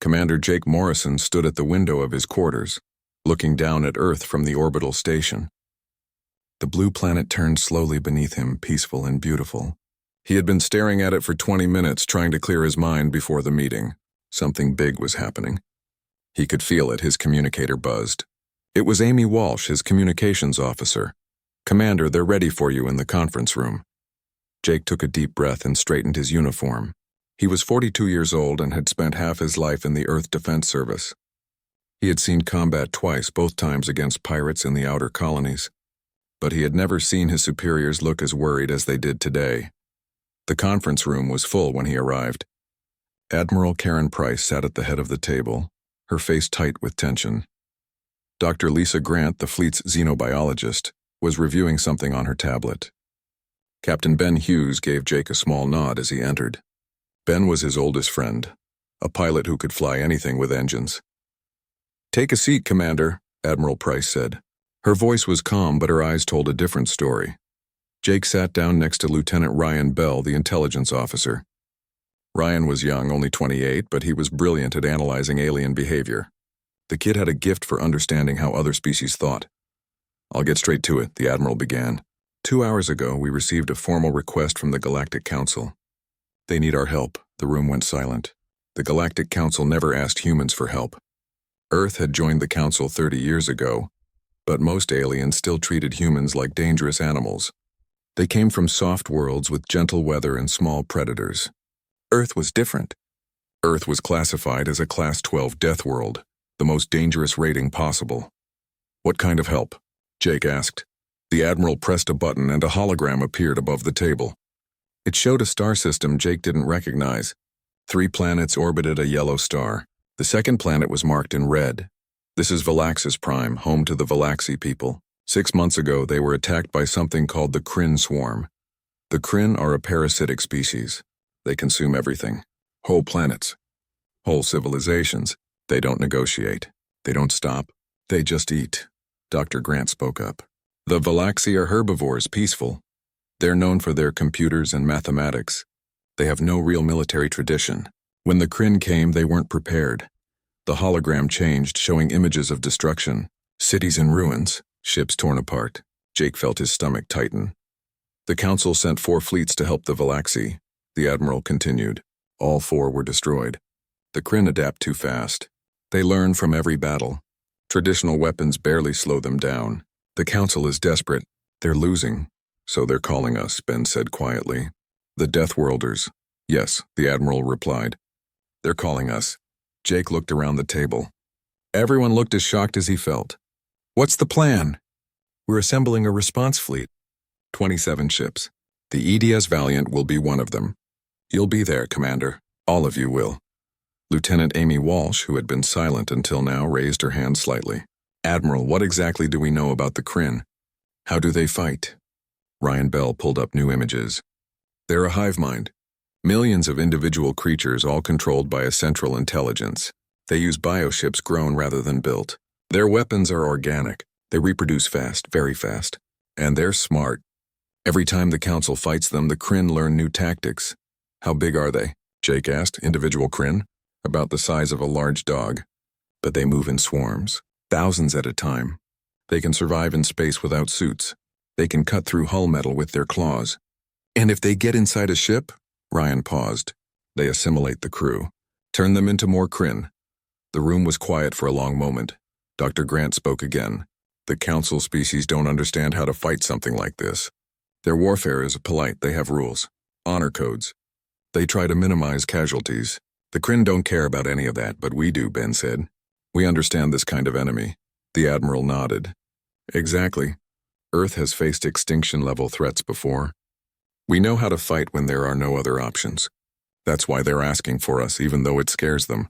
Commander Jake Morrison stood at the window of his quarters, looking down at Earth from the orbital station. The blue planet turned slowly beneath him, peaceful and beautiful. He had been staring at it for 20 minutes, trying to clear his mind before the meeting. Something big was happening. He could feel it, his communicator buzzed. It was Amy Walsh, his communications officer. "Commander, they're ready for you in the conference room." Jake took a deep breath and straightened his uniform. He was 42 years old and had spent half his life in the Earth Defense Service. He had seen combat twice, both times against pirates in the outer colonies. But he had never seen his superiors look as worried as they did today. The conference room was full when he arrived. Admiral Karen Price sat at the head of the table, her face tight with tension. Dr. Lisa Grant, the fleet's xenobiologist, was reviewing something on her tablet. Captain Ben Hughes gave Jake a small nod as he entered. Ben was his oldest friend, a pilot who could fly anything with engines. "Take a seat, Commander," Admiral Price said. Her voice was calm, but her eyes told a different story. Jake sat down next to Lieutenant Ryan Bell, the intelligence officer. Ryan was young, only 28, but he was brilliant at analyzing alien behavior. The kid had a gift for understanding how other species thought. "I'll get straight to it," the Admiral began. 2 hours ago, we received a formal request from the Galactic Council. They need our help." The room went silent. The Galactic Council never asked humans for help. Earth had joined the Council 30 years ago, but most aliens still treated humans like dangerous animals. They came from soft worlds with gentle weather and small predators. Earth was different. Earth was classified as a Class 12 death world, the most dangerous rating possible. "What kind of help?" Jake asked. The Admiral pressed a button and a hologram appeared above the table. It showed a star system Jake didn't recognize. 3 planets orbited a yellow star. The second planet was marked in red. "This is Valaxis Prime, home to the Valaxi people. 6 months ago, they were attacked by something called the Kryn Swarm. The Kryn are a parasitic species. They consume everything. Whole planets. Whole civilizations. They don't negotiate. They don't stop. They just eat." Dr. Grant spoke up. "The Valaxi are herbivores, peaceful. They're known for their computers and mathematics. They have no real military tradition. When the Kryn came, they weren't prepared. The hologram changed, showing images of destruction. Cities in ruins, ships torn apart." Jake felt his stomach tighten. "The Council sent 4 fleets to help the Valaxi," the Admiral continued. "All 4 were destroyed. The Kryn adapt too fast. They learn from every battle. Traditional weapons barely slow them down. The Council is desperate. They're losing. So they're calling us," Ben said quietly. "The Deathworlders." "Yes," the Admiral replied. "They're calling us." Jake looked around the table. Everyone looked as shocked as he felt. "What's the plan?" "We're assembling a response fleet. 27 ships. The EDS Valiant will be one of them. You'll be there, Commander. All of you will." Lieutenant Amy Walsh, who had been silent until now, raised her hand slightly. "Admiral, what exactly do we know about the Kryn? How do they fight?" Ryan Bell pulled up new images. "They're a hive mind. Millions of individual creatures all controlled by a central intelligence. They use bioships grown rather than built. Their weapons are organic. They reproduce fast, very fast. And they're smart. Every time the Council fights them, the Kryn learn new tactics." "How big are they?" Jake asked. "Individual Kryn?" "About the size of a large dog. But they move in swarms, thousands at a time. They can survive in space without suits. They can cut through hull metal with their claws. And if they get inside a ship," Ryan paused, "they assimilate the crew. Turn them into more Kryn." The room was quiet for a long moment. Dr. Grant spoke again. "The Council species don't understand how to fight something like this. Their warfare is polite. They have rules. Honor codes. They try to minimize casualties. The Kryn don't care about any of that, but we do," Ben said. "We understand this kind of enemy." The Admiral nodded. "Exactly. Earth has faced extinction-level threats before. We know how to fight when there are no other options. That's why they're asking for us, even though it scares them."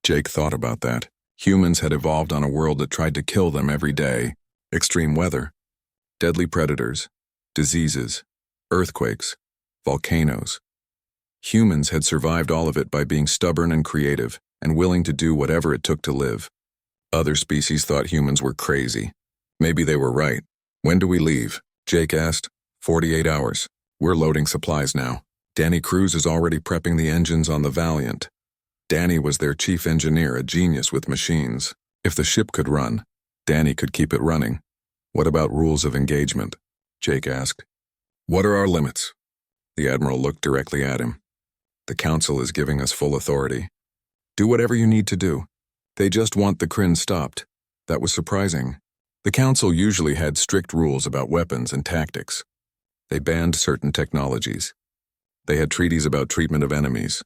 Jake thought about that. Humans had evolved on a world that tried to kill them every day. Extreme weather, deadly predators, diseases, earthquakes, volcanoes. Humans had survived all of it by being stubborn and creative, and willing to do whatever it took to live. Other species thought humans were crazy. Maybe they were right. "When do we leave?" Jake asked. 48 hours. We're loading supplies now. Danny Cruz is already prepping the engines on the Valiant. Danny was their chief engineer, a genius with machines. If the ship could run, Danny could keep it running. What about rules of engagement? Jake asked. What are our limits? The Admiral looked directly at him. The Council is giving us full authority. Do whatever you need to do. They just want the Kryn stopped. That was surprising. The Council usually had strict rules about weapons and tactics. They banned certain technologies. They had treaties about treatment of enemies.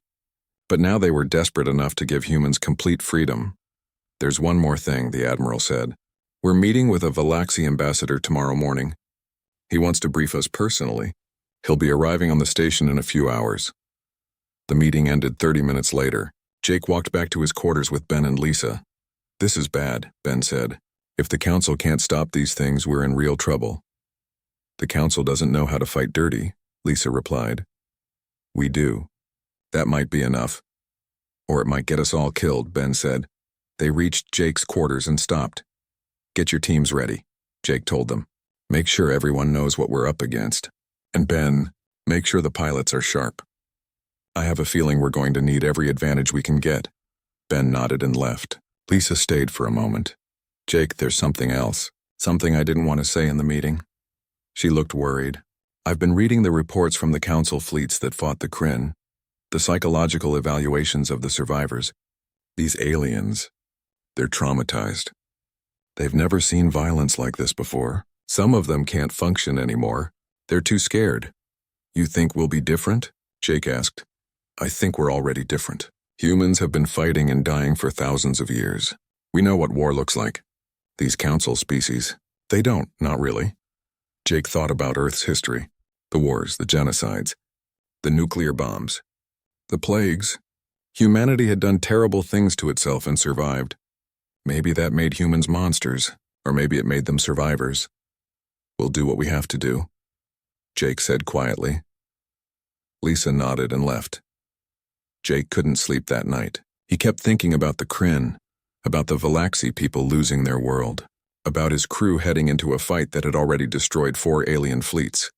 But now they were desperate enough to give humans complete freedom. There's one more thing, the Admiral said. We're meeting with a Galaxy ambassador tomorrow morning. He wants to brief us personally. He'll be arriving on the station in a few hours. The meeting ended 30 minutes later. Jake walked back to his quarters with Ben and Lisa. This is bad, Ben said. If the Council can't stop these things, we're in real trouble. The Council doesn't know how to fight dirty, Lisa replied. We do. That might be enough. Or it might get us all killed, Ben said. They reached Jake's quarters and stopped. Get your teams ready, Jake told them. Make sure everyone knows what we're up against. And Ben, make sure the pilots are sharp. I have a feeling we're going to need every advantage we can get. Ben nodded and left. Lisa stayed for a moment. Jake, there's something else. Something I didn't want to say in the meeting. She looked worried. I've been reading the reports from the Council fleets that fought the Kryn. The psychological evaluations of the survivors. These aliens. They're traumatized. They've never seen violence like this before. Some of them can't function anymore. They're too scared. You think we'll be different? Jake asked. I think we're already different. Humans have been fighting and dying for thousands of years. We know what war looks like. These Council species, they don't, not really. Jake thought about Earth's history. The wars, the genocides, the nuclear bombs, the plagues. Humanity had done terrible things to itself and survived. Maybe that made humans monsters, or maybe it made them survivors. We'll do what we have to do, Jake said quietly. Lisa nodded and left. Jake couldn't sleep that night. He kept thinking about the Kryn, about the Galaxy people losing their world, about his crew heading into a fight that had already destroyed 4 alien fleets.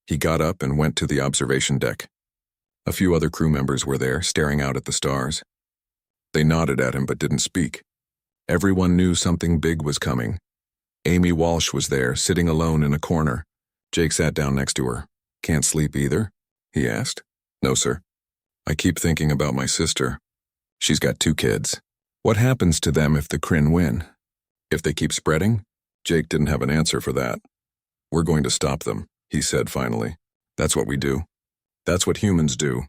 He got up and went to the observation deck. A few other crew members were there, staring out at the stars. They nodded at him but didn't speak. Everyone knew something big was coming. Amy Walsh was there, sitting alone in a corner. Jake sat down next to her. Can't sleep either? He asked. No, sir. I keep thinking about my sister. She's got 2 kids. What happens to them if the Kryn win? If they keep spreading? Jake didn't have an answer for that. We're going to stop them, he said finally. That's what we do. That's what humans do.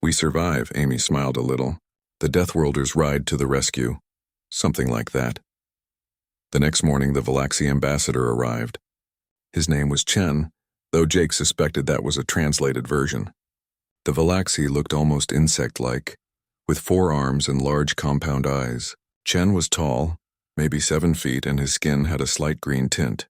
We survive, Amy smiled a little. The Deathworlders ride to the rescue. Something like that. The next morning, the Galaxy ambassador arrived. His name was Chen, though Jake suspected that was a translated version. The Galaxy looked almost insect-like, with 4 arms and large compound eyes. Chen was tall, maybe 7 feet, and his skin had a slight green tint.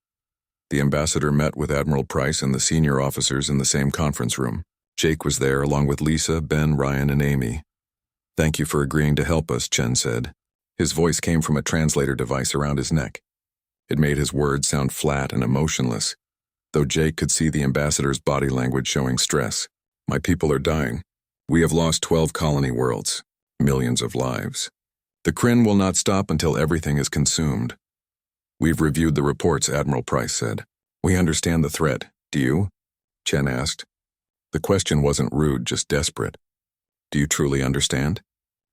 The ambassador met with Admiral Price and the senior officers in the same conference room. Jake was there along with Lisa, Ben, Ryan, and Amy. Thank you for agreeing to help us, Chen said. His voice came from a translator device around his neck. It made his words sound flat and emotionless, though Jake could see the ambassador's body language showing stress. My people are dying. We have lost 12 colony worlds, millions of lives. The Kryn will not stop until everything is consumed. We've reviewed the reports, Admiral Price said. We understand the threat. Do you? Chen asked. The question wasn't rude, just desperate. Do you truly understand?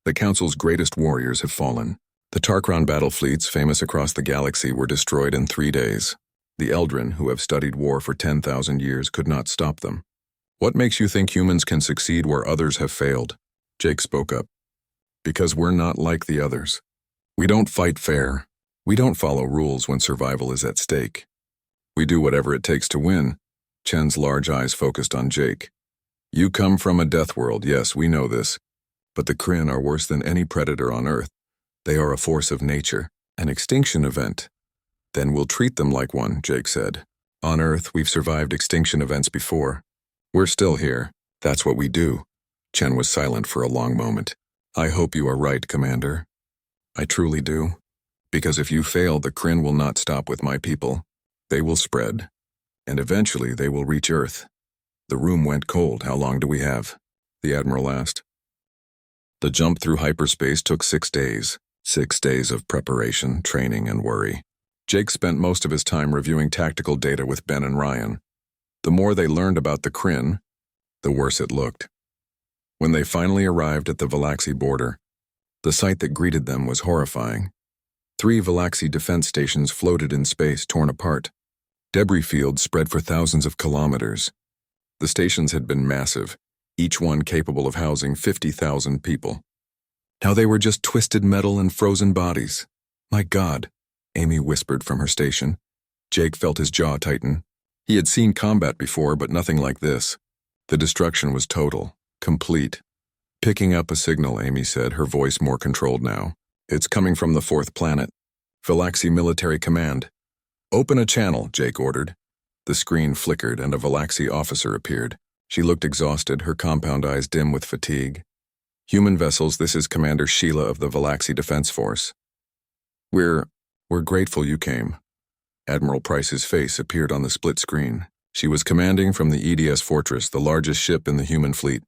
The Council's greatest warriors have fallen. The Tarkron battle fleets, famous across the galaxy, were destroyed in 3 days. The Eldrin, who have studied war for 10,000 years, could not stop them. What makes you think humans can succeed where others have failed? Jake spoke up. Because we're not like the others. We don't fight fair. We don't follow rules when survival is at stake. We do whatever it takes to win. Chen's large eyes focused on Jake. You come from a death world, yes, we know this. But the Kryn are worse than any predator on Earth. They are a force of nature, an extinction event. Then we'll treat them like one, Jake said. On Earth, we've survived extinction events before. We're still here. That's what we do. Chen was silent for a long moment. I hope you are right, Commander. I truly do. Because if you fail, the Kryn will not stop with my people. They will spread. And eventually they will reach Earth. The room went cold. How long do we have? The Admiral asked. The jump through hyperspace took 6 days. 6 days of preparation, training, and worry. Jake spent most of his time reviewing tactical data with Ben and Ryan. The more they learned about the Kryn, the worse it looked. When they finally arrived at the Valaxi border, the sight that greeted them was horrifying. 3 Valaxi defense stations floated in space, torn apart. Debris fields spread for thousands of kilometers. The stations had been massive, each one capable of housing 50,000 people. Now they were just twisted metal and frozen bodies. My God, Amy whispered from her station. Jake felt his jaw tighten. He had seen combat before, but nothing like this. The destruction was total, complete. Picking up a signal, Amy said, her voice more controlled now. It's coming from the 4th planet. Valaxi Military Command. Open a channel, Jake ordered. The screen flickered and a Valaxi officer appeared. She looked exhausted, her compound eyes dim with fatigue. Human vessels, this is Commander Sheila of the Valaxi Defense Force. We're grateful you came. Admiral Price's face appeared on the split screen. She was commanding from the EDS Fortress, the largest ship in the human fleet.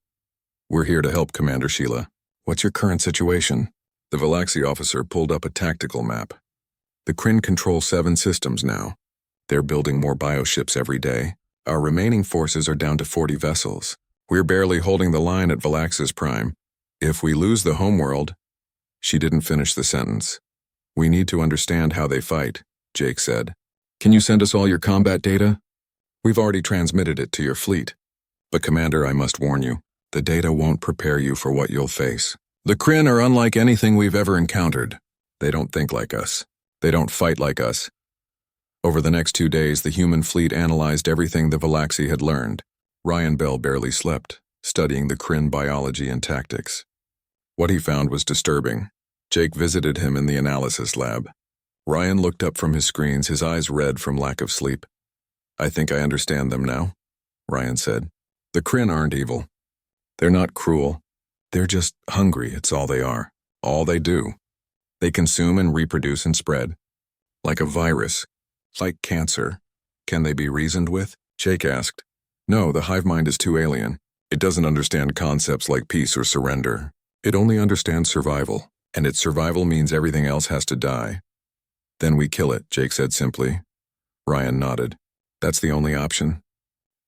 We're here to help, Commander Sheila. What's your current situation? The Valaxi officer pulled up a tactical map. The Kryn control 7 systems now. They're building more bioships every day. Our remaining forces are down to 40 vessels. We're barely holding the line at Valaxis Prime. If we lose the homeworld... She didn't finish the sentence. We need to understand how they fight, Jake said. Can you send us all your combat data? We've already transmitted it to your fleet. But Commander, I must warn you, the data won't prepare you for what you'll face. The Kryn are unlike anything we've ever encountered. They don't think like us. They don't fight like us. Over the next 2 days, the human fleet analyzed everything the Valaxi had learned. Ryan Bell barely slept, studying the Kryn biology and tactics. What he found was disturbing. Jake visited him in the analysis lab. Ryan looked up from his screens, his eyes red from lack of sleep. I think I understand them now, Ryan said. The Kryn aren't evil. They're not cruel. They're just hungry, it's all they are. All they do. They consume and reproduce and spread. Like a virus. Like cancer. Can they be reasoned with? Jake asked. No, the hive mind is too alien. It doesn't understand concepts like peace or surrender. It only understands survival, and its survival means everything else has to die. Then we kill it, Jake said simply. Ryan nodded. That's the only option.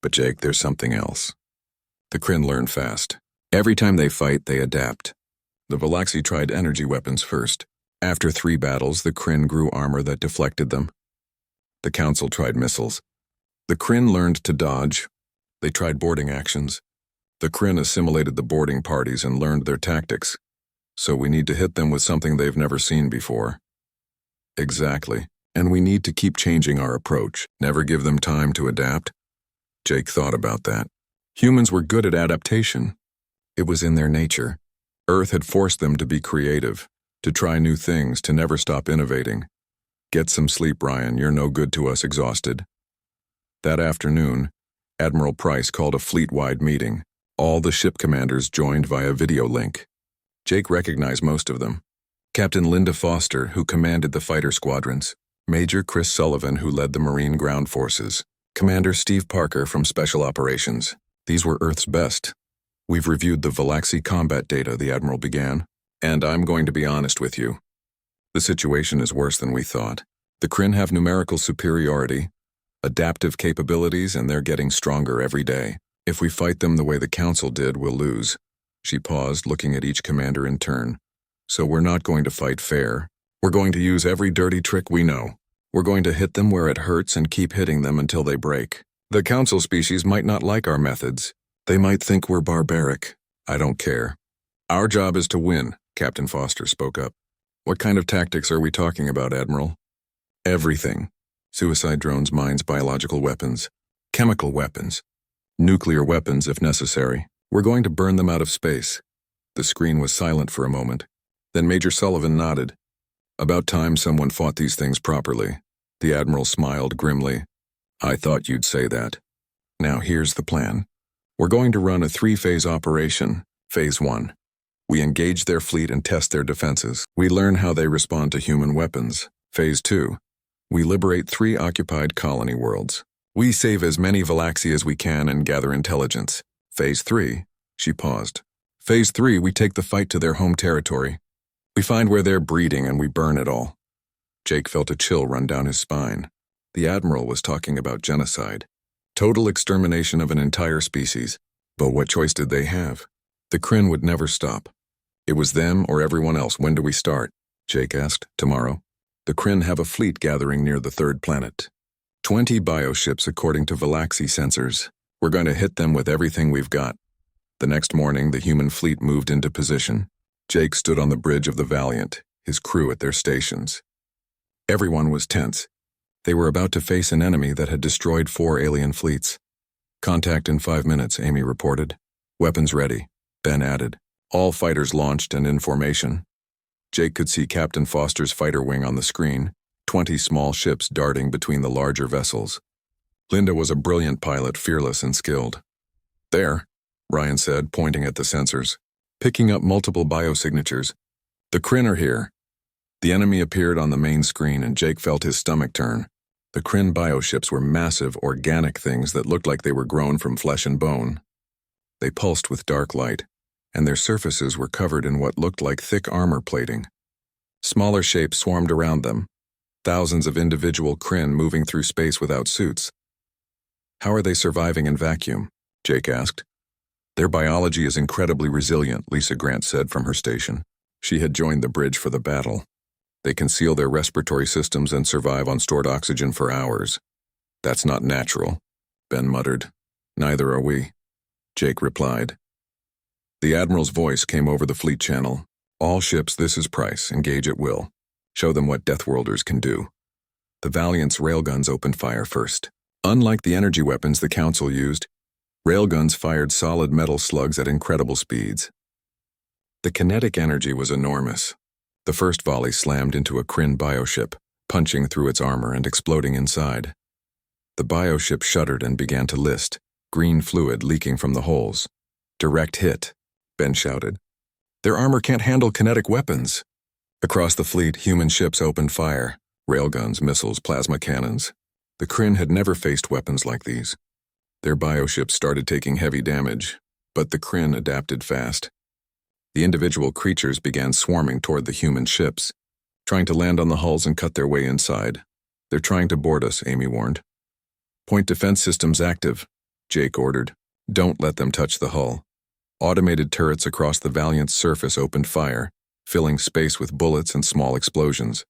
But Jake, there's something else. The Kryn learn fast. Every time they fight, they adapt. The Valaxi tried energy weapons first. After 3 battles, the Kryn grew armor that deflected them. The Council tried missiles. The Kryn learned to dodge. They tried boarding actions. The Kryn assimilated the boarding parties and learned their tactics. So we need to hit them with something they've never seen before. Exactly. And we need to keep changing our approach. Never give them time to adapt. Jake thought about that. Humans were good at adaptation. It was in their nature. Earth had forced them to be creative, to try new things, to never stop innovating. Get some sleep, Ryan. You're no good to us exhausted. That afternoon, Admiral Price called a fleet-wide meeting. All the ship commanders joined via video link. Jake recognized most of them. Captain Linda Foster, who commanded the fighter squadrons. Major Chris Sullivan, who led the Marine Ground Forces. Commander Steve Parker from Special Operations. These were Earth's best. We've reviewed the Valaxi combat data, the Admiral began. And I'm going to be honest with you. The situation is worse than we thought. The Kryn have numerical superiority, adaptive capabilities, and they're getting stronger every day. If we fight them the way the Council did, we'll lose. She paused, looking at each commander in turn. So we're not going to fight fair. We're going to use every dirty trick we know. We're going to hit them where it hurts and keep hitting them until they break. The Council species might not like our methods. They might think we're barbaric. I don't care. Our job is to win, Captain Foster spoke up. What kind of tactics are we talking about, Admiral? Everything. Suicide drones, mines, biological weapons, chemical weapons, nuclear weapons if necessary. We're going to burn them out of space. The screen was silent for a moment. Then Major Sullivan nodded. About time someone fought these things properly. The Admiral smiled grimly. I thought you'd say that. Now here's the plan. We're going to run a 3-phase operation. Phase 1. We engage their fleet and test their defenses. We learn how they respond to human weapons. Phase 2. We liberate 3 occupied colony worlds. We save as many Valaxi as we can and gather intelligence. Phase 3. She paused. Phase 3, we take the fight to their home territory. We find where they're breeding and we burn it all. Jake felt a chill run down his spine. The Admiral was talking about genocide. Total extermination of an entire species. But what choice did they have? The Kryn would never stop. It was them or everyone else. When do we start? Jake asked. Tomorrow. The Kryn have a fleet gathering near the third planet. 20 bioships according to Valaxi sensors. We're going to hit them with everything we've got. The next morning, the human fleet moved into position. Jake stood on the bridge of the Valiant, his crew at their stations. Everyone was tense. They were about to face an enemy that had destroyed 4 alien fleets. Contact in 5 minutes, Amy reported. Weapons ready, Ben added. All fighters launched and in formation. Jake could see Captain Foster's fighter wing on the screen, 20 small ships darting between the larger vessels. Linda was a brilliant pilot, fearless and skilled. There, Ryan said, pointing at the sensors, picking up multiple biosignatures. The Kryn are here. The enemy appeared on the main screen and Jake felt his stomach turn. The Kryn bioships were massive, organic things that looked like they were grown from flesh and bone. They pulsed with dark light, and their surfaces were covered in what looked like thick armor plating. Smaller shapes swarmed around them, thousands of individual Kryn moving through space without suits. How are they surviving in vacuum? Jake asked. Their biology is incredibly resilient, Lisa Grant said from her station. She had joined the bridge for the battle. They conceal their respiratory systems and survive on stored oxygen for hours. That's not natural, Ben muttered. Neither are we, Jake replied. The Admiral's voice came over the fleet channel. All ships, this is Price, engage at will. Show them what Deathworlders can do. The Valiant's railguns opened fire first. Unlike the energy weapons the Council used, railguns fired solid metal slugs at incredible speeds. The kinetic energy was enormous. The first volley slammed into a Kryn bioship, punching through its armor and exploding inside. The bioship shuddered and began to list, green fluid leaking from the holes. Direct hit, Ben shouted. Their armor can't handle kinetic weapons. Across the fleet, human ships opened fire, railguns, missiles, plasma cannons. The Kryn had never faced weapons like these. Their bioships started taking heavy damage, but the Kryn adapted fast. The individual creatures began swarming toward the human ships, trying to land on the hulls and cut their way inside. They're trying to board us, Amy warned. Point defense systems active, Jake ordered. Don't let them touch the hull. Automated turrets across the Valiant's surface opened fire, filling space with bullets and small explosions.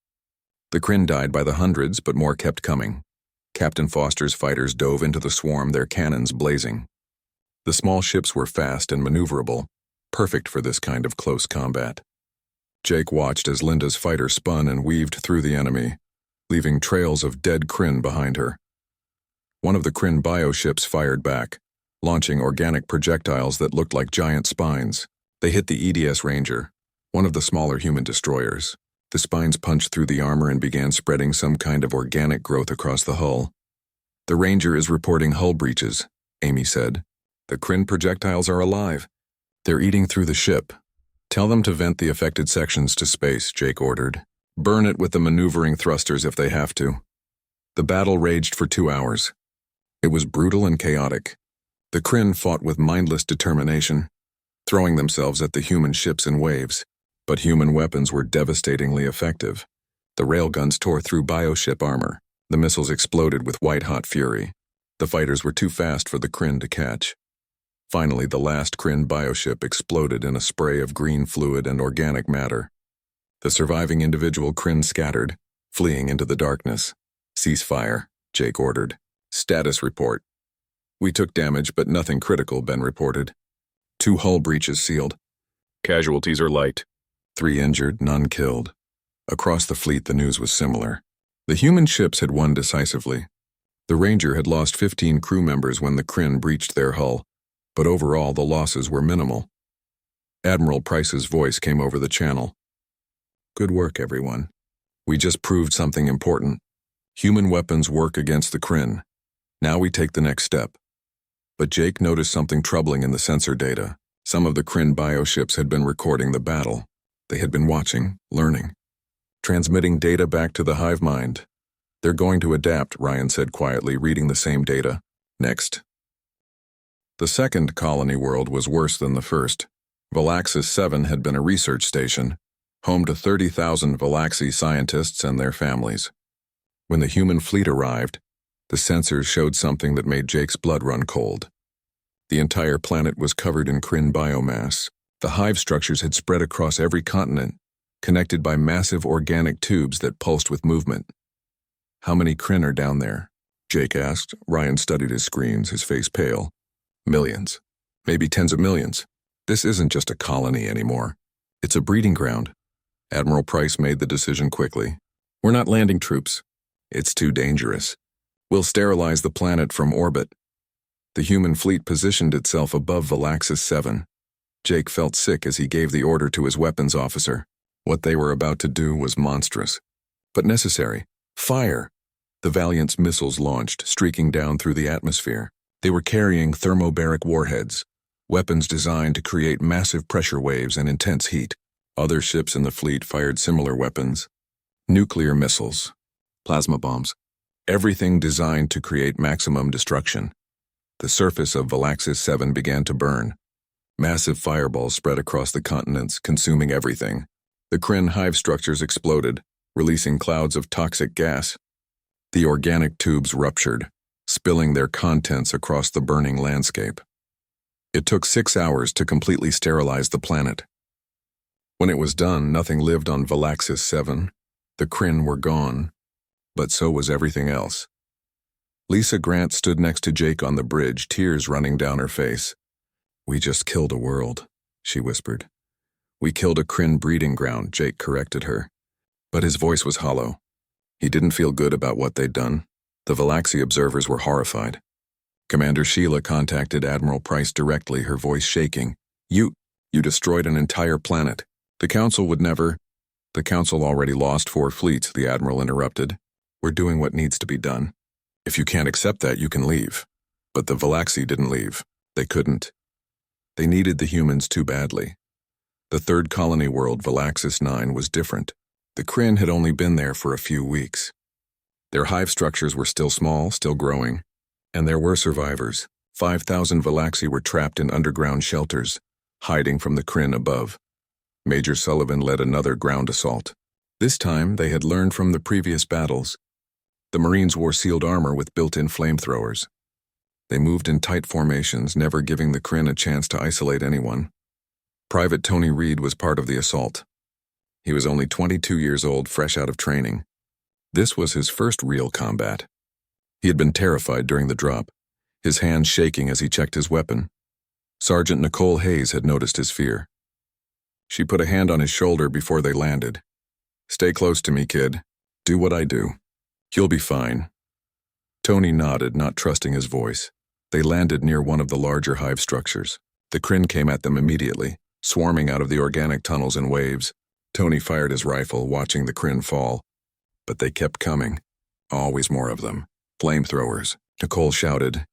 The Kryn died by the hundreds, but more kept coming. Captain Foster's fighters dove into the swarm, their cannons blazing. The small ships were fast and maneuverable, perfect for this kind of close combat. Jake watched as Linda's fighter spun and weaved through the enemy, leaving trails of dead Kryn behind her. One of the Kryn bioships fired back, launching organic projectiles that looked like giant spines. They hit the EDS Ranger, one of the smaller human destroyers. The spines punched through the armor and began spreading some kind of organic growth across the hull. The Ranger is reporting hull breaches, Amy said. The Kryn projectiles are alive. They're eating through the ship. Tell them to vent the affected sections to space, Jake ordered. Burn it with the maneuvering thrusters if they have to. The battle raged for 2 hours. It was brutal and chaotic. The Kryn fought with mindless determination, throwing themselves at the human ships in waves. But human weapons were devastatingly effective. The railguns tore through bioship armor. The missiles exploded with white-hot fury. The fighters were too fast for the Kryn to catch. Finally, the last Kryn bioship exploded in a spray of green fluid and organic matter. The surviving individual Kryn scattered, fleeing into the darkness. Cease fire, Jake ordered. Status report. We took damage, but nothing critical, Ben reported. 2 hull breaches sealed. Casualties are light. 3 injured, none killed. Across the fleet, the news was similar. The human ships had won decisively. The Ranger had lost 15 crew members when the Kryn breached their hull, but overall the losses were minimal. Admiral Price's voice came over the channel. Good work, everyone. We just proved something important. Human weapons work against the Kryn. Now we take the next step. But Jake noticed something troubling in the sensor data. Some of the Kryn bioships had been recording the battle. They had been watching, learning, transmitting data back to the hive mind. They're going to adapt, Ryan said quietly, reading the same data. Next. The second colony world was worse than the first. Valaxis 7 had been a research station, home to 30,000 Valaxi scientists and their families. When the human fleet arrived, the sensors showed something that made Jake's blood run cold. The entire planet was covered in Kryn biomass. The hive structures had spread across every continent, connected by massive organic tubes that pulsed with movement. "How many Kryn are down there?" Jake asked. Ryan studied his screens, his face pale. "Millions. Maybe tens of millions. This isn't just a colony anymore. It's a breeding ground." Admiral Price made the decision quickly. "We're not landing troops. It's too dangerous. We'll sterilize the planet from orbit." The human fleet positioned itself above Valaxis 7. Jake felt sick as he gave the order to his weapons officer. What they were about to do was monstrous, but necessary. Fire! The Valiant's missiles launched, streaking down through the atmosphere. They were carrying thermobaric warheads, weapons designed to create massive pressure waves and intense heat. Other ships in the fleet fired similar weapons. Nuclear missiles, plasma bombs, everything designed to create maximum destruction. The surface of Valaxis 7 began to burn. Massive fireballs spread across the continents, consuming everything. The Kryn hive structures exploded, releasing clouds of toxic gas. The organic tubes ruptured, spilling their contents across the burning landscape. It took 6 hours to completely sterilize the planet. When it was done, nothing lived on Valaxis 7. The Kryn were gone, but so was everything else. Lisa Grant stood next to Jake on the bridge, tears running down her face. "We just killed a world," she whispered. "We killed a Kryn breeding ground," Jake corrected her. But his voice was hollow. He didn't feel good about what they'd done. The Valaxi observers were horrified. Commander Sheila contacted Admiral Price directly, her voice shaking. You destroyed an entire planet. The Council would never—" "The Council already lost 4 fleets," the Admiral interrupted. "We're doing what needs to be done. If you can't accept that, you can leave." But the Valaxi didn't leave. They couldn't. They needed the humans too badly. The third colony world, Valaxis 9, was different. The Kryn had only been there for a few weeks. Their hive structures were still small, still growing, and there were survivors. 5,000 Valaxi were trapped in underground shelters, hiding from the Kryn above. Major Sullivan led another ground assault. This time, they had learned from the previous battles. The Marines wore sealed armor with built-in flamethrowers. They moved in tight formations, never giving the Kryn a chance to isolate anyone. Private Tony Reed was part of the assault. He was only 22 years old, fresh out of training. This was his first real combat. He had been terrified during the drop, his hands shaking as he checked his weapon. Sergeant Nicole Hayes had noticed his fear. She put a hand on his shoulder before they landed. "Stay close to me, kid. Do what I do. You'll be fine." Tony nodded, not trusting his voice. They landed near one of the larger hive structures. The Kryn came at them immediately, swarming out of the organic tunnels in waves. Tony fired his rifle, watching the Kryn fall. But they kept coming. Always more of them. "Flamethrowers," Nicole shouted.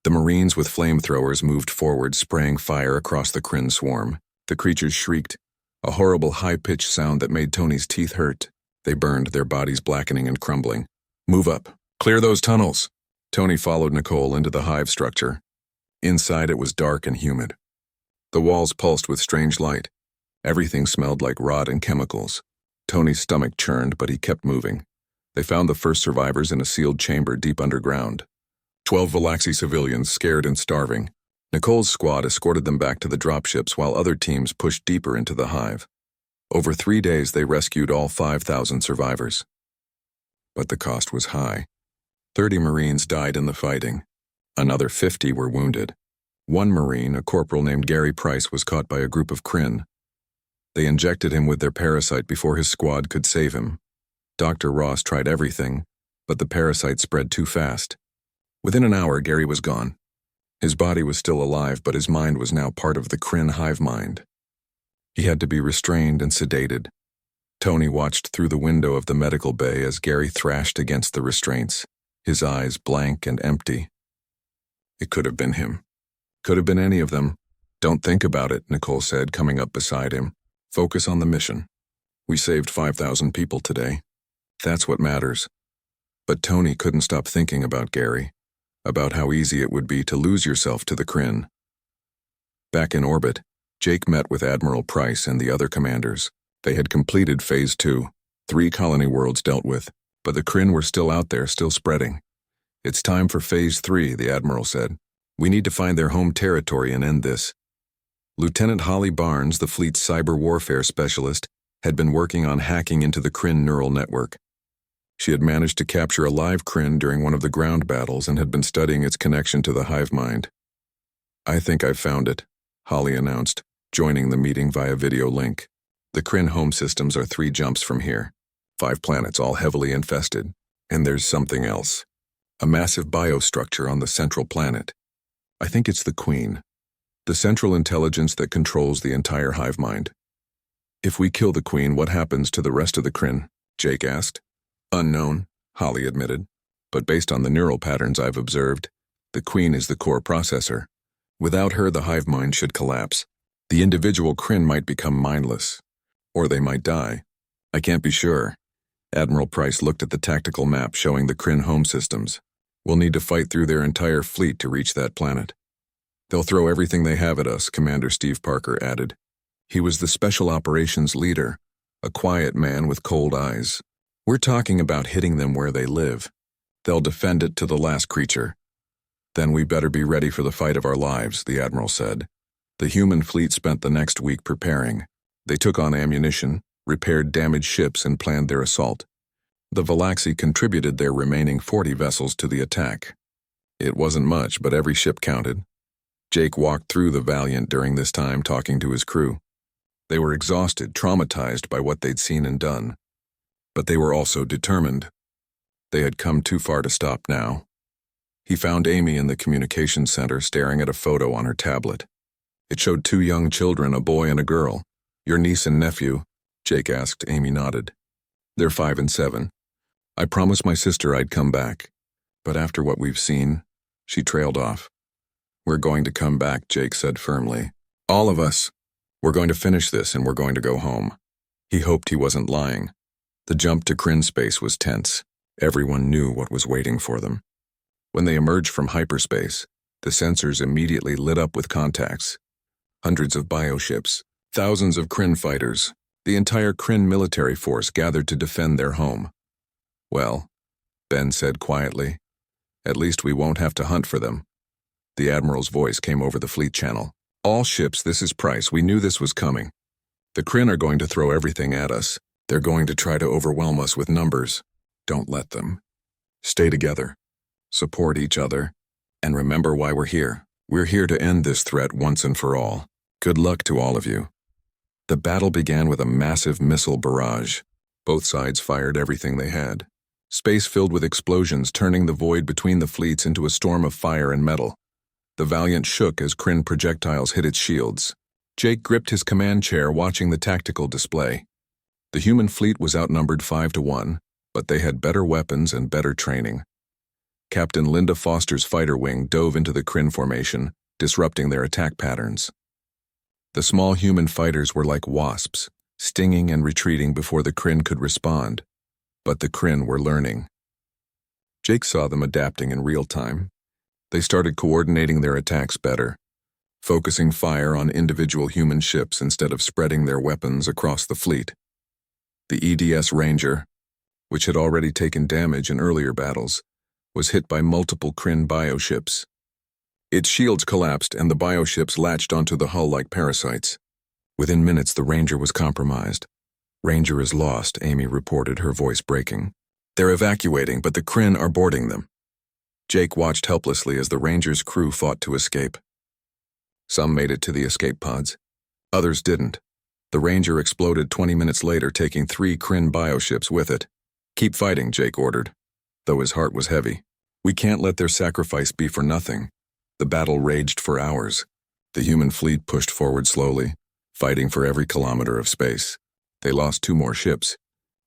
The Marines with flamethrowers moved forward, spraying fire across the Kryn swarm. The creatures shrieked, a horrible high-pitched sound that made Tony's teeth hurt. They burned, their bodies blackening and crumbling. "Move up. Clear those tunnels." Tony followed Nicole into the hive structure. Inside it was dark and humid. The walls pulsed with strange light. Everything smelled like rot and chemicals. Tony's stomach churned, but he kept moving. They found the first survivors in a sealed chamber deep underground. 12 Valaxi civilians, scared and starving. Nicole's squad escorted them back to the dropships while other teams pushed deeper into the hive. Over 3 days, they rescued all 5,000 survivors. But the cost was high. 30 Marines died in the fighting. Another 50 were wounded. One Marine, a corporal named Gary Price, was caught by a group of Kryn. They injected him with their parasite before his squad could save him. Dr. Ross tried everything, but the parasite spread too fast. Within an hour, Gary was gone. His body was still alive, but his mind was now part of the Kryn hive mind. He had to be restrained and sedated. Tony watched through the window of the medical bay as Gary thrashed against the restraints, his eyes blank and empty. It could have been him. Could have been any of them. "Don't think about it," Nicole said, coming up beside him. "Focus on the mission. We saved 5,000 people today. That's what matters." But Tony couldn't stop thinking about Gary, about how easy it would be to lose yourself to the Kryn. Back in orbit, Jake met with Admiral Price and the other commanders. They had completed Phase 2, 3 colony worlds dealt with, but the Kryn were still out there, still spreading. "It's time for Phase 3, the Admiral said. "We need to find their home territory and end this." Lieutenant Holly Barnes, the fleet's cyber warfare specialist, had been working on hacking into the Kryn neural network. She had managed to capture a live Kryn during one of the ground battles and had been studying its connection to the hive mind. "I think I've found it," Holly announced, joining the meeting via video link. "The Kryn home systems are 3 jumps from here. 5 planets, all heavily infested. And there's something else. A massive biostructure on the central planet. I think it's the Queen. The central intelligence that controls the entire hive mind." "If we kill the Queen, what happens to the rest of the Kryn?" Jake asked. "Unknown," Holly admitted. "But based on the neural patterns I've observed, the Queen is the core processor. Without her, the hive mind should collapse. The individual Kryn might become mindless. Or they might die. I can't be sure." Admiral Price looked at the tactical map showing the Kryn home systems. "We'll need to fight through their entire fleet to reach that planet." "They'll throw everything they have at us," Commander Steve Parker added. He was the special operations leader, a quiet man with cold eyes. "We're talking about hitting them where they live. They'll defend it to the last creature." "Then we better be ready for the fight of our lives," the Admiral said. The human fleet spent the next week preparing. They took on ammunition, repaired damaged ships, and planned their assault. The Valaxi contributed their remaining 40 vessels to the attack. It wasn't much, but every ship counted. Jake walked through the Valiant during this time, talking to his crew. They were exhausted, traumatized by what they'd seen and done. But they were also determined. They had come too far to stop now. He found Amy in the communications center staring at a photo on her tablet. It showed 2 young children, a boy and a girl. "Your niece and nephew?" Jake asked. Amy nodded. "They're 5 and 7. I promised my sister I'd come back. But after what we've seen," she trailed off. "We're going to come back," Jake said firmly. "All of us. We're going to finish this and we're going to go home." He hoped he wasn't lying. The jump to Kryn space was tense. Everyone knew what was waiting for them. When they emerged from hyperspace, the sensors immediately lit up with contacts. Hundreds of bioships, thousands of Kryn fighters, the entire Kryn military force gathered to defend their home. "Well," Ben said quietly, "at least we won't have to hunt for them." The Admiral's voice came over the fleet channel. "All ships, this is Price. We knew this was coming. The Kryn are going to throw everything at us. They're going to try to overwhelm us with numbers. Don't let them. Stay together. Support each other. And remember why we're here. We're here to end this threat once and for all. Good luck to all of you." The battle began with a massive missile barrage. Both sides fired everything they had. Space filled with explosions, turning the void between the fleets into a storm of fire and metal. The Valiant shook as Kryn projectiles hit its shields. Jake gripped his command chair, watching the tactical display. The human fleet was outnumbered 5 to 1, but they had better weapons and better training. Captain Linda Foster's fighter wing dove into the Kryn formation, disrupting their attack patterns. The small human fighters were like wasps, stinging and retreating before the Kryn could respond. But the Kryn were learning. Jake saw them adapting in real time. They started coordinating their attacks better, focusing fire on individual human ships instead of spreading their weapons across the fleet. The EDS Ranger, which had already taken damage in earlier battles, was hit by multiple Kryn bioships. Its shields collapsed and the bioships latched onto the hull like parasites. Within minutes, the Ranger was compromised. "Ranger is lost," Amy reported, her voice breaking. "They're evacuating, but the Kryn are boarding them." Jake watched helplessly as the Ranger's crew fought to escape. Some made it to the escape pods. Others didn't. The Ranger exploded 20 minutes later, taking 3 Kryn bioships with it. "Keep fighting," Jake ordered, though his heart was heavy. "We can't let their sacrifice be for nothing." The battle raged for hours. The human fleet pushed forward slowly, fighting for every kilometer of space. They lost 2 more ships,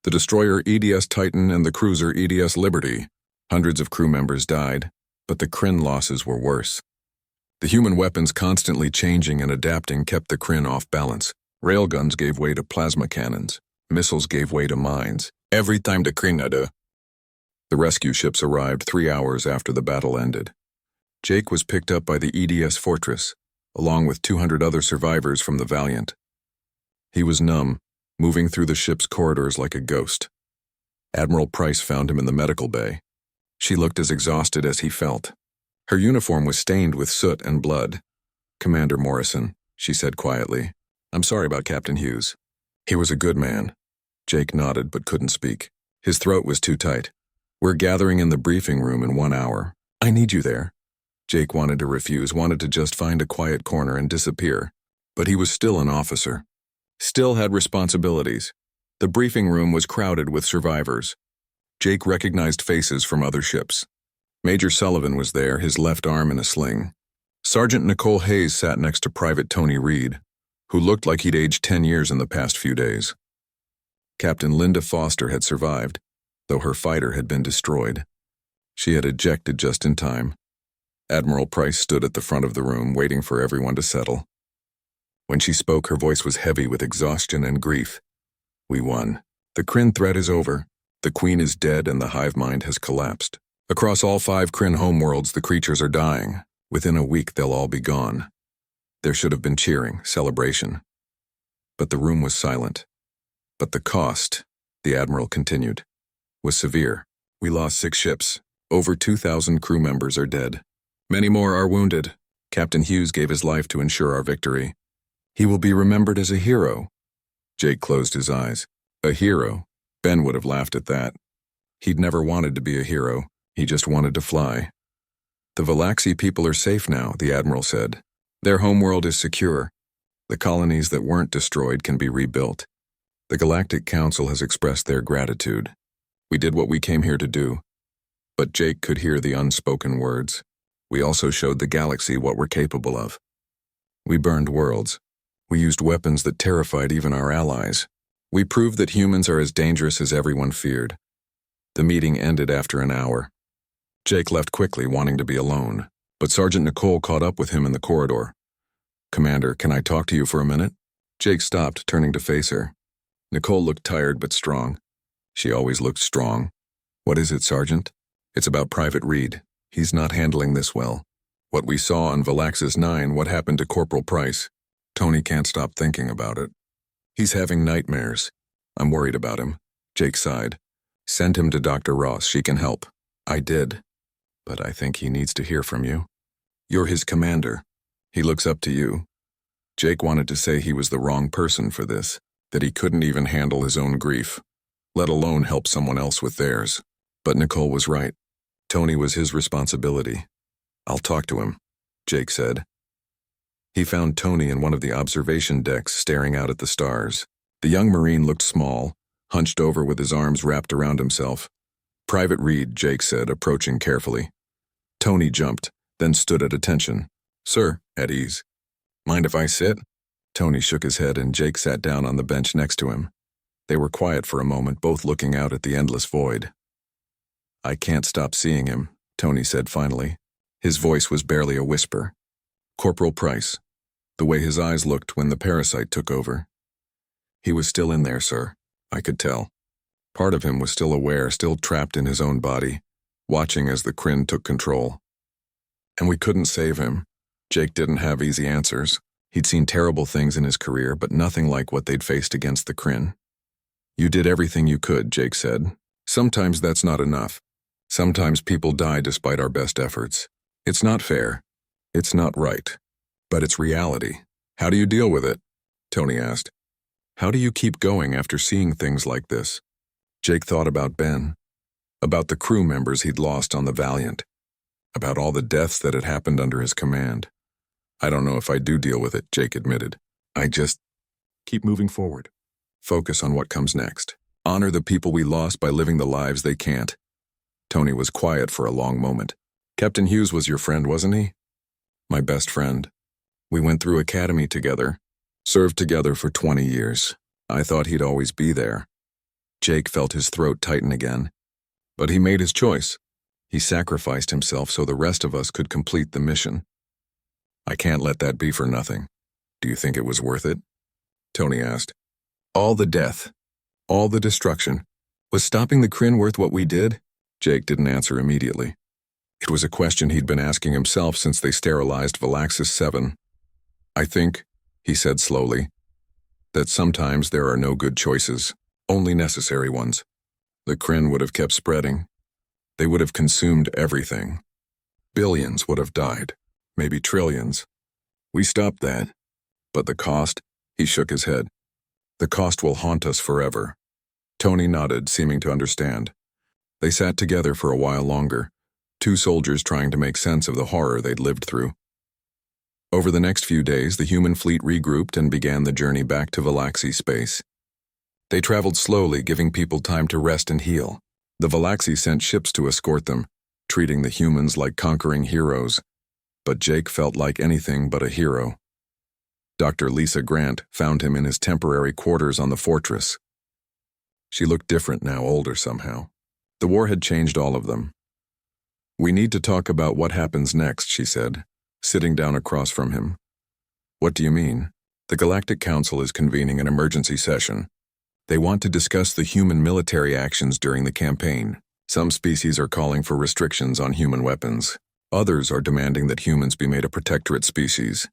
the destroyer EDS Titan and the cruiser EDS Liberty. Hundreds of crew members died, but the Kryn losses were worse. The human weapons constantly changing and adapting kept the Kryn off balance. Railguns gave way to plasma cannons. Missiles gave way to mines. Every time the Kryn had a... The rescue ships arrived 3 hours after the battle ended. Jake was picked up by the EDS Fortress, along with 200 other survivors from the Valiant. He was numb, moving through the ship's corridors like a ghost. Admiral Price found him in the medical bay. She looked as exhausted as he felt. Her uniform was stained with soot and blood. "Commander Morrison," she said quietly, "I'm sorry about Captain Hughes. He was a good man." Jake nodded but couldn't speak. His throat was too tight. "We're gathering in the briefing room in 1 hour. I need you there." Jake wanted to refuse, wanted to just find a quiet corner and disappear. But he was still an officer. Still had responsibilities. The briefing room was crowded with survivors. Jake recognized faces from other ships. Major Sullivan was there, his left arm in a sling. Sergeant Nicole Hayes sat next to Private Tony Reed, who looked like he'd aged 10 years in the past few days. Captain Linda Foster had survived, though her fighter had been destroyed. She had ejected just in time. Admiral Price stood at the front of the room, waiting for everyone to settle. When she spoke, her voice was heavy with exhaustion and grief. "We won. The Kryn threat is over. The Queen is dead and the hive mind has collapsed. Across all 5 Kryn homeworlds, the creatures are dying. Within a week, they'll all be gone." There should have been cheering, celebration. But the room was silent. "But the cost," the Admiral continued, "was severe. We lost 6 ships. Over 2,000 crew members are dead. Many more are wounded. Captain Hughes gave his life to ensure our victory. He will be remembered as a hero." Jake closed his eyes. A hero? Ben would have laughed at that. He'd never wanted to be a hero. He just wanted to fly. "The Valaxi people are safe now," the Admiral said. "Their homeworld is secure. The colonies that weren't destroyed can be rebuilt. The Galactic Council has expressed their gratitude. We did what we came here to do." But Jake could hear the unspoken words. "We also showed the galaxy what we're capable of. We burned worlds. We used weapons that terrified even our allies. We proved that humans are as dangerous as everyone feared." The meeting ended after an hour. Jake left quickly, wanting to be alone, but Sergeant Nicole caught up with him in the corridor. "Commander, can I talk to you for a minute?" Jake stopped, turning to face her. Nicole looked tired but strong. She always looked strong. "What is it, Sergeant?" "It's about Private Reed. He's not handling this well. What we saw on Valaxis 9, what happened to Corporal Price. Tony can't stop thinking about it. He's having nightmares. I'm worried about him." Jake sighed. "Send him to Dr. Ross. She can help." "I did. But I think he needs to hear from you. You're his commander. He looks up to you." Jake wanted to say he was the wrong person for this, that he couldn't even handle his own grief, let alone help someone else with theirs. But Nicole was right. Tony was his responsibility. "I'll talk to him," Jake said. He found Tony in one of the observation decks staring out at the stars. The young Marine looked small, hunched over with his arms wrapped around himself. "Private Reed," Jake said, approaching carefully. Tony jumped, then stood at attention. "Sir," at ease. "Mind if I sit?" Tony shook his head and Jake sat down on the bench next to him. They were quiet for a moment, both looking out at the endless void. "I can't stop seeing him," Tony said finally. His voice was barely a whisper. "Corporal Price. The way his eyes looked when the parasite took over. He was still in there, sir. I could tell. Part of him was still aware, still trapped in his own body, watching as the Kryn took control. And we couldn't save him." Jake didn't have easy answers. He'd seen terrible things in his career, but nothing like what they'd faced against the Kryn. "You did everything you could," Jake said. "Sometimes that's not enough. Sometimes people die despite our best efforts. It's not fair. It's not right. But it's reality. How do you deal with it?" Tony asked. "How do you keep going after seeing things like this?" Jake thought about Ben, about the crew members he'd lost on the Valiant, about all the deaths that had happened under his command. "I don't know if I do deal with it," Jake admitted. "I just keep moving forward. Focus on what comes next. Honor the people we lost by living the lives they can't." Tony was quiet for a long moment. "Captain Hughes was your friend, wasn't he?" "My best friend. We went through academy together, served together for 20 years. I thought he'd always be there." Jake felt his throat tighten again. "But he made his choice. He sacrificed himself so the rest of us could complete the mission. I can't let that be for nothing. Do you think it was worth it?" Tony asked. "All the death, all the destruction. Was stopping the Kryn worth what we did?" Jake didn't answer immediately. It was a question he'd been asking himself since they sterilized Valaxis 7. I think, he said slowly, that sometimes there are no good choices, only necessary ones. The Kryn would have kept spreading. They would have consumed everything. Billions would have died, maybe trillions. We stopped that. But the cost? He shook his head. The cost will haunt us forever. Tony nodded, seeming to understand. They sat together for a while longer, two soldiers trying to make sense of the horror they'd lived through. Over the next few days, the human fleet regrouped and began the journey back to Valaxi space. They traveled slowly, giving people time to rest and heal. The Valaxi sent ships to escort them, treating the humans like conquering heroes. But Jake felt like anything but a hero. Dr. Lisa Grant found him in his temporary quarters on the fortress. She looked different now, older somehow. The war had changed all of them. We need to talk about what happens next, she said, sitting down across from him. What do you mean? The Galactic Council is convening an emergency session. They want to discuss the human military actions during the campaign. Some species are calling for restrictions on human weapons. Others are demanding that humans be made a protectorate species.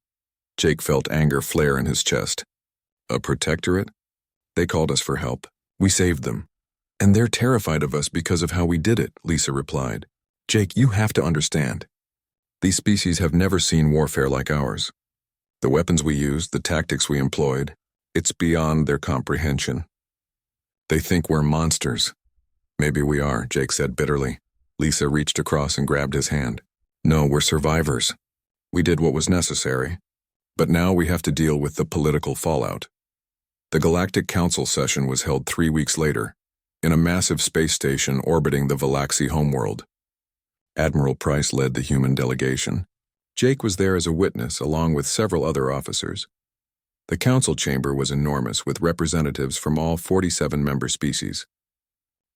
Jake felt anger flare in his chest. A protectorate? They called us for help. We saved them. And they're terrified of us because of how we did it, Lisa replied. Jake, you have to understand. These species have never seen warfare like ours. The weapons we used, the tactics we employed, it's beyond their comprehension. They think we're monsters. Maybe we are, Jake said bitterly. Lisa reached across and grabbed his hand. No, we're survivors. We did what was necessary. But now we have to deal with the political fallout. The Galactic Council session was held 3 weeks later, in a massive space station orbiting the Valaxi homeworld. Admiral Price led the human delegation. Jake was there as a witness, along with several other officers. The council chamber was enormous, with representatives from all 47 member species.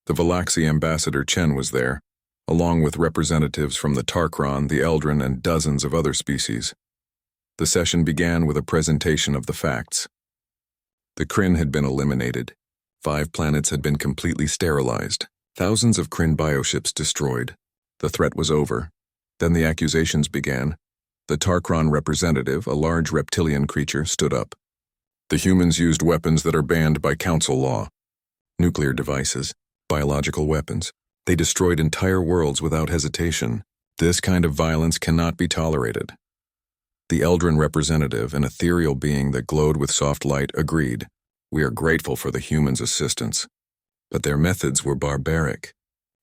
The Valaxi ambassador Chen was there, along with representatives from the Tarkron, the Eldrin, and dozens of other species. The session began with a presentation of the facts. The Kryn had been eliminated. 5 planets had been completely sterilized. Thousands of Kryn bioships destroyed. The threat was over. Then the accusations began. The Tarkron representative, a large reptilian creature, stood up. The humans used weapons that are banned by council law. Nuclear devices, biological weapons. They destroyed entire worlds without hesitation. This kind of violence cannot be tolerated. The Eldrin representative, an ethereal being that glowed with soft light, agreed. We are grateful for the humans' assistance. But their methods were barbaric.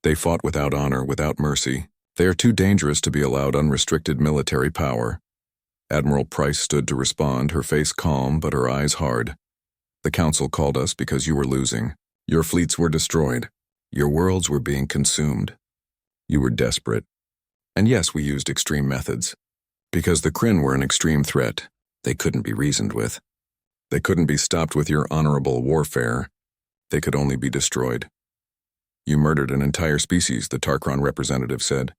They fought without honor, without mercy. They are too dangerous to be allowed unrestricted military power. Admiral Price stood to respond, her face calm but her eyes hard. The council called us because you were losing. Your fleets were destroyed. Your worlds were being consumed. You were desperate. And yes, we used extreme methods. Because the Kryn were an extreme threat. They couldn't be reasoned with. They couldn't be stopped with your honorable warfare. They could only be destroyed. You murdered an entire species, the Tarkron representative said.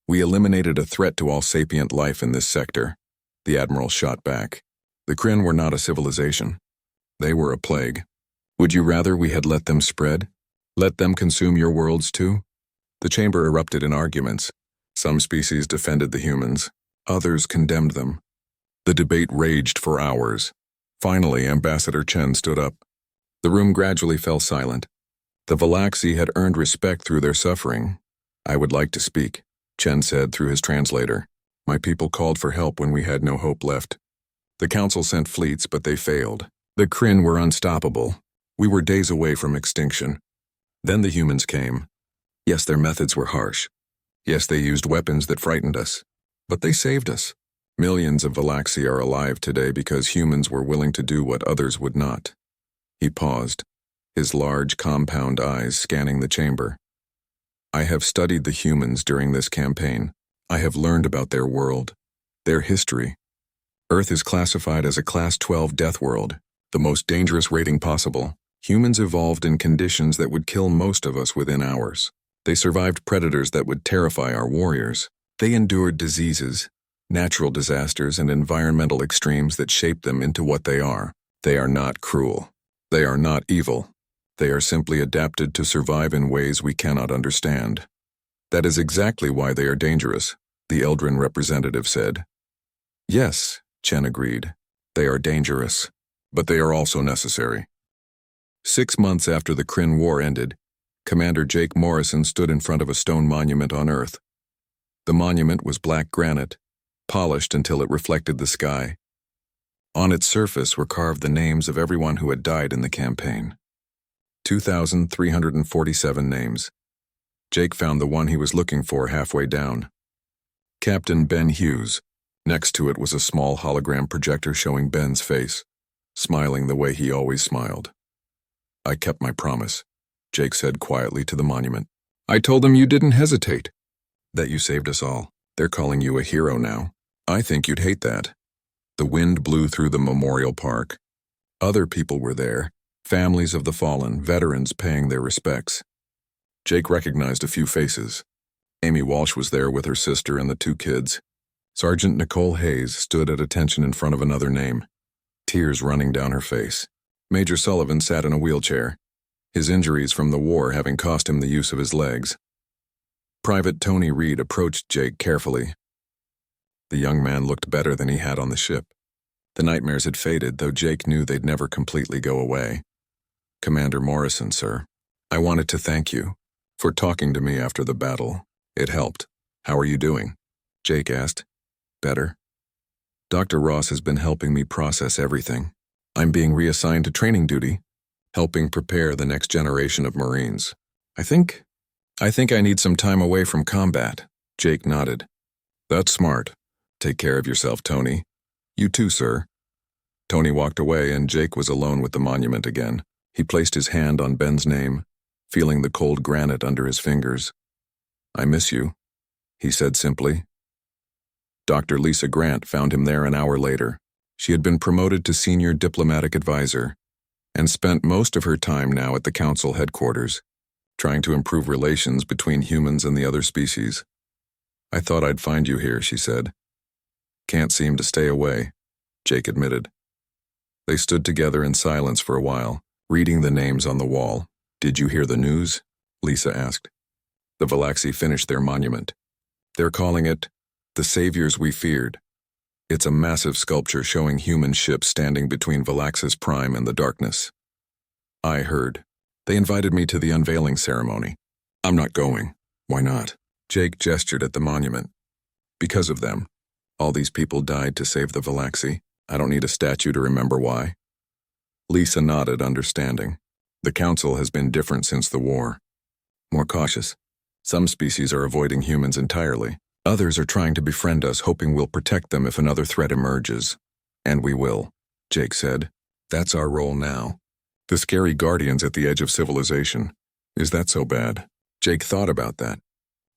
We eliminated a threat to all sapient life in this sector. The Admiral shot back. The Kryn were not a civilization. They were a plague. Would you rather we had let them spread? Let them consume your worlds too? The chamber erupted in arguments. Some species defended the humans. Others condemned them. The debate raged for hours. Finally, Ambassador Chen stood up. The room gradually fell silent. The Valaxi had earned respect through their suffering. I would like to speak, Chen said through his translator. My people called for help when we had no hope left. The council sent fleets, but they failed. The Kryn were unstoppable. We were days away from extinction. Then the humans came. Yes, their methods were harsh. Yes, they used weapons that frightened us. But they saved us. Millions of Valaxi are alive today because humans were willing to do what others would not. He paused, his large compound eyes scanning the chamber. I have studied the humans during this campaign. I have learned about their world, their history. Earth is classified as a Class 12 death world, the most dangerous rating possible. Humans evolved in conditions that would kill most of us within hours. They survived predators that would terrify our warriors. They endured diseases, natural disasters, and environmental extremes that shaped them into what they are. They are not cruel. They are not evil. They are simply adapted to survive in ways we cannot understand. That is exactly why they are dangerous, the Eldrin representative said. Yes, Chen agreed. They are dangerous, but they are also necessary. 6 months after the Kryn War ended, Commander Jake Morrison stood in front of a stone monument on Earth. The monument was black granite, polished until it reflected the sky. On its surface were carved the names of everyone who had died in the campaign. 2,347 names. Jake found the one he was looking for halfway down. Captain Ben Hughes. Next to it was a small hologram projector showing Ben's face, smiling the way he always smiled. "I kept my promise," Jake said quietly to the monument. "I told them you didn't hesitate. That you saved us all. They're calling you a hero now. I think you'd hate that." The wind blew through the memorial park. Other people were there, families of the fallen, veterans paying their respects. Jake recognized a few faces. Amy Walsh was there with her sister and the 2 kids. Sergeant Nicole Hayes stood at attention in front of another name, tears running down her face. Major Sullivan sat in a wheelchair, his injuries from the war having cost him the use of his legs. Private Tony Reed approached Jake carefully. The young man looked better than he had on the ship. The nightmares had faded, though Jake knew they'd never completely go away. "Commander Morrison, sir, I wanted to thank you for talking to me after the battle. It helped. How are you doing?" Jake asked. "Better. Dr. Ross has been helping me process everything. I'm being reassigned to training duty, helping prepare the next generation of Marines. I think I need some time away from combat." Jake nodded. "That's smart. Take care of yourself, Tony. You too, sir." Tony walked away and Jake was alone with the monument again. He placed his hand on Ben's name, feeling the cold granite under his fingers. "I miss you," he said simply. Dr. Lisa Grant found him there an hour later. She had been promoted to senior diplomatic advisor and spent most of her time now at the council headquarters, trying to improve relations between humans and the other species. "I thought I'd find you here," she said. "Can't seem to stay away," Jake admitted. They stood together in silence for a while, reading the names on the wall. "Did you hear the news?" Lisa asked. "The Valaxi finished their monument. They're calling it The Saviors We Feared. It's a massive sculpture showing human ships standing between Valaxis Prime and the darkness." "I heard. They invited me to the unveiling ceremony. I'm not going." "Why not?" Jake gestured at the monument. "Because of them. All these people died to save the Valaxi. I don't need a statue to remember why." Lisa nodded, understanding. "The council has been different since the war. More cautious. Some species are avoiding humans entirely. Others are trying to befriend us, hoping we'll protect them if another threat emerges. And we will," Jake said. "That's our role now. The scary guardians at the edge of civilization. Is that so bad?" Jake thought about that.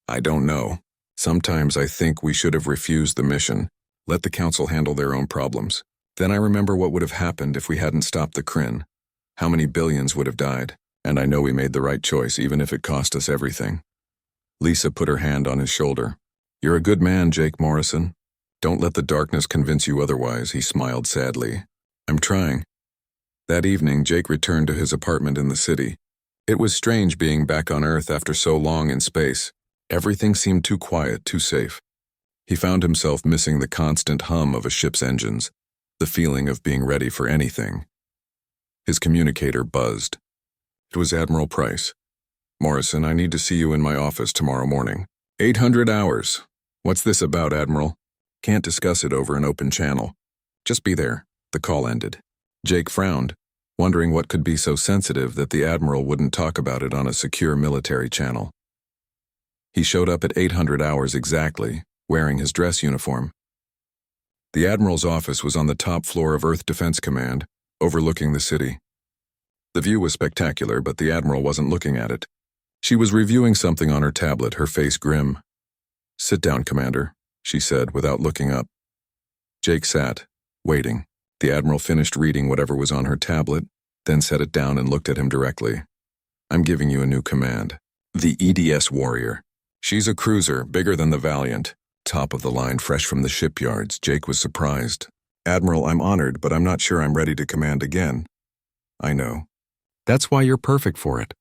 "I don't know. Sometimes I think we should have refused the mission, let the council handle their own problems. Then I remember what would have happened if we hadn't stopped the Kryn. How many billions would have died? And I know we made the right choice, even if it cost us everything." Lisa put her hand on his shoulder. "You're a good man, Jake Morrison. Don't let the darkness convince you otherwise," he smiled sadly. "I'm trying." That evening, Jake returned to his apartment in the city. It was strange being back on Earth after so long in space. Everything seemed too quiet, too safe. He found himself missing the constant hum of a ship's engines, the feeling of being ready for anything. His communicator buzzed. It was Admiral Price. "Morrison, I need to see you in my office tomorrow morning." 800 hours. "What's this about, Admiral?" "Can't discuss it over an open channel. Just be there." The call ended. Jake frowned, wondering what could be so sensitive that the Admiral wouldn't talk about it on a secure military channel. He showed up at 800 hours exactly, wearing his dress uniform. The Admiral's office was on the top floor of Earth Defense Command, overlooking the city. The view was spectacular, but the Admiral wasn't looking at it. She was reviewing something on her tablet, her face grim. "Sit down, Commander," she said without looking up. Jake sat, waiting. The Admiral finished reading whatever was on her tablet, then set it down and looked at him directly. "I'm giving you a new command. The EDS Warrior. She's a cruiser, bigger than the Valiant. Top of the line, fresh from the shipyards." Jake was surprised. "Admiral, I'm honored, but I'm not sure I'm ready to command again." "I know. That's why you're perfect for it.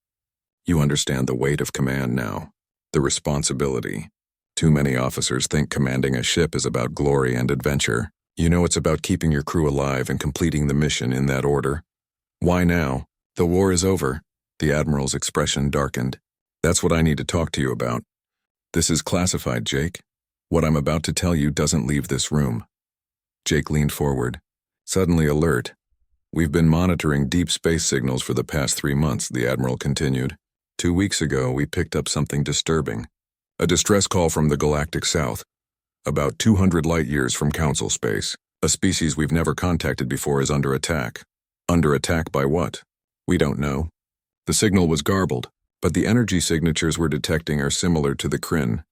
You understand the weight of command now. The responsibility. Too many officers think commanding a ship is about glory and adventure. You know it's about keeping your crew alive and completing the mission in that order. Why now? The war is over. The Admiral's expression darkened. That's what I need to talk to you about. This is classified, Jake. What I'm about to tell you doesn't leave this room. Jake leaned forward, suddenly alert. We've been monitoring deep space signals for the past 3 months, the Admiral continued. 2 weeks ago, we picked up something disturbing. A distress call from the Galactic South, about 200 light-years from Council space. A species we've never contacted before is under attack. Under attack by what? We don't know. The signal was garbled, but the energy signatures we're detecting are similar to the Kryn.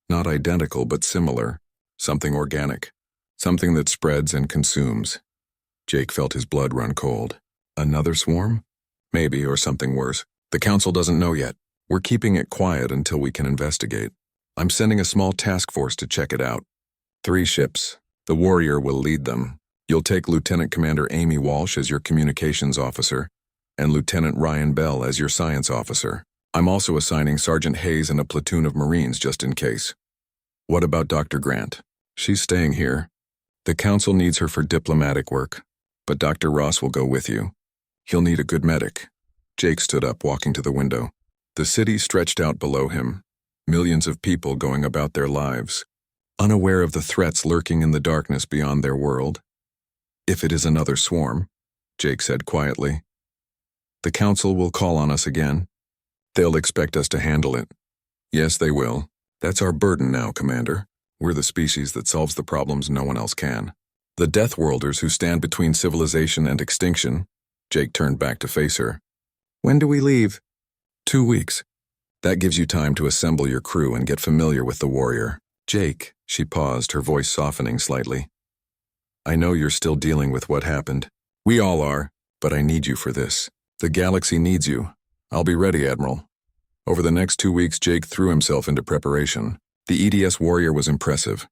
Not identical, but similar. Something organic. Something that spreads and consumes. Jake felt his blood run cold. Another swarm? Maybe, or something worse. The Council doesn't know yet. We're keeping it quiet until we can investigate. I'm sending a small task force to check it out. 3 ships. The Warrior will lead them. You'll take Lieutenant Commander Amy Walsh as your communications officer, and Lieutenant Ryan Bell as your science officer. I'm also assigning Sergeant Hayes and a platoon of Marines just in case. What about Dr. Grant? She's staying here. The Council needs her for diplomatic work, but Dr. Ross will go with you. He'll need a good medic. Jake stood up, walking to the window. The city stretched out below him. Millions of people going about their lives, unaware of the threats lurking in the darkness beyond their world. If it is another swarm, Jake said quietly, the Council will call on us again. They'll expect us to handle it. Yes, they will. That's our burden now, Commander. We're the species that solves the problems no one else can. The Deathworlders who stand between civilization and extinction. Jake turned back to face her. When do we leave? 2 weeks. That gives you time to assemble your crew and get familiar with the Warrior. Jake, she paused, her voice softening slightly. I know you're still dealing with what happened. We all are, but I need you for this. The galaxy needs you. I'll be ready, Admiral. Over the next 2 weeks, Jake threw himself into preparation. The EDS Warrior was impressive.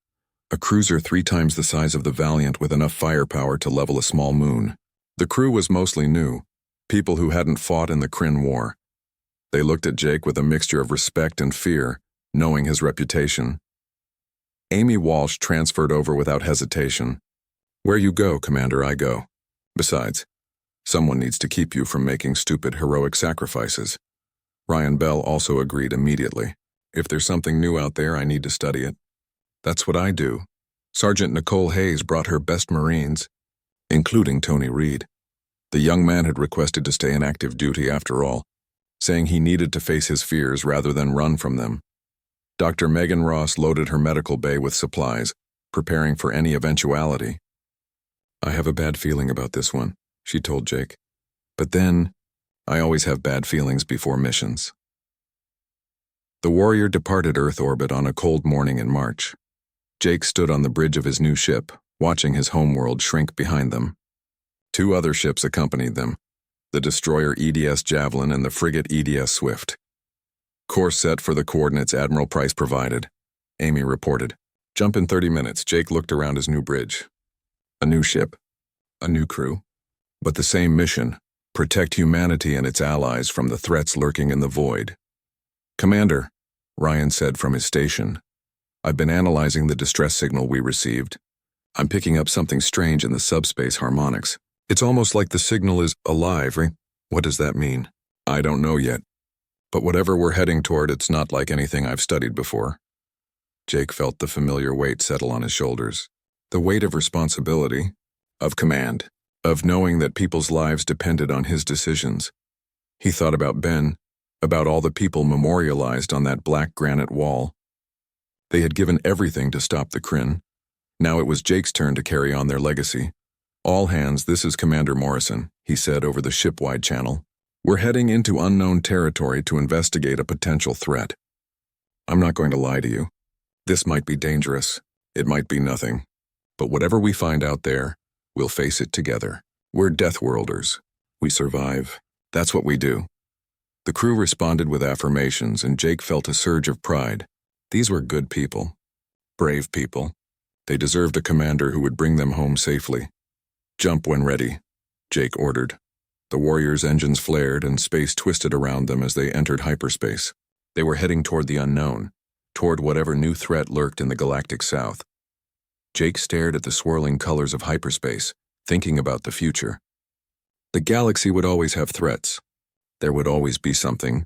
A cruiser 3 times the size of the Valiant with enough firepower to level a small moon. The crew was mostly new, people who hadn't fought in the Kryn War. They looked at Jake with a mixture of respect and fear, knowing his reputation. Amy Walsh transferred over without hesitation. Where you go, Commander, I go. Besides, someone needs to keep you from making stupid heroic sacrifices. Ryan Bell also agreed immediately. If there's something new out there, I need to study it. That's what I do. Sergeant Nicole Hayes brought her best Marines, including Tony Reed. The young man had requested to stay in active duty after all, saying he needed to face his fears rather than run from them. Dr. Megan Ross loaded her medical bay with supplies, preparing for any eventuality. I have a bad feeling about this one, she told Jake. But then, I always have bad feelings before missions. The Warrior departed Earth orbit on a cold morning in March. Jake stood on the bridge of his new ship, watching his homeworld shrink behind them. 2 other ships accompanied them, the destroyer EDS Javelin and the frigate EDS Swift. Course set for the coordinates Admiral Price provided, Amy reported. Jump in 30 minutes, Jake looked around his new bridge. A new ship, a new crew, but the same mission, protect humanity and its allies from the threats lurking in the void. Commander, Ryan said from his station, I've been analyzing the distress signal we received. I'm picking up something strange in the subspace harmonics. It's almost like the signal is alive, right? What does that mean? I don't know yet. But whatever we're heading toward, it's not like anything I've studied before. Jake felt the familiar weight settle on his shoulders. The weight of responsibility, of command, of knowing that people's lives depended on his decisions. He thought about Ben, about all the people memorialized on that black granite wall. They had given everything to stop the Kryn. Now it was Jake's turn to carry on their legacy. All hands, this is Commander Morrison, he said over the ship-wide channel. We're heading into unknown territory to investigate a potential threat. I'm not going to lie to you. This might be dangerous. It might be nothing. But whatever we find out there, we'll face it together. We're Deathworlders. We survive. That's what we do. The crew responded with affirmations, and Jake felt a surge of pride. These were good people. Brave people. They deserved a commander who would bring them home safely. Jump when ready, Jake ordered. The Warrior's engines flared and space twisted around them as they entered hyperspace. They were heading toward the unknown, toward whatever new threat lurked in the galactic south. Jake stared at the swirling colors of hyperspace, thinking about the future. The galaxy would always have threats. There would always be something,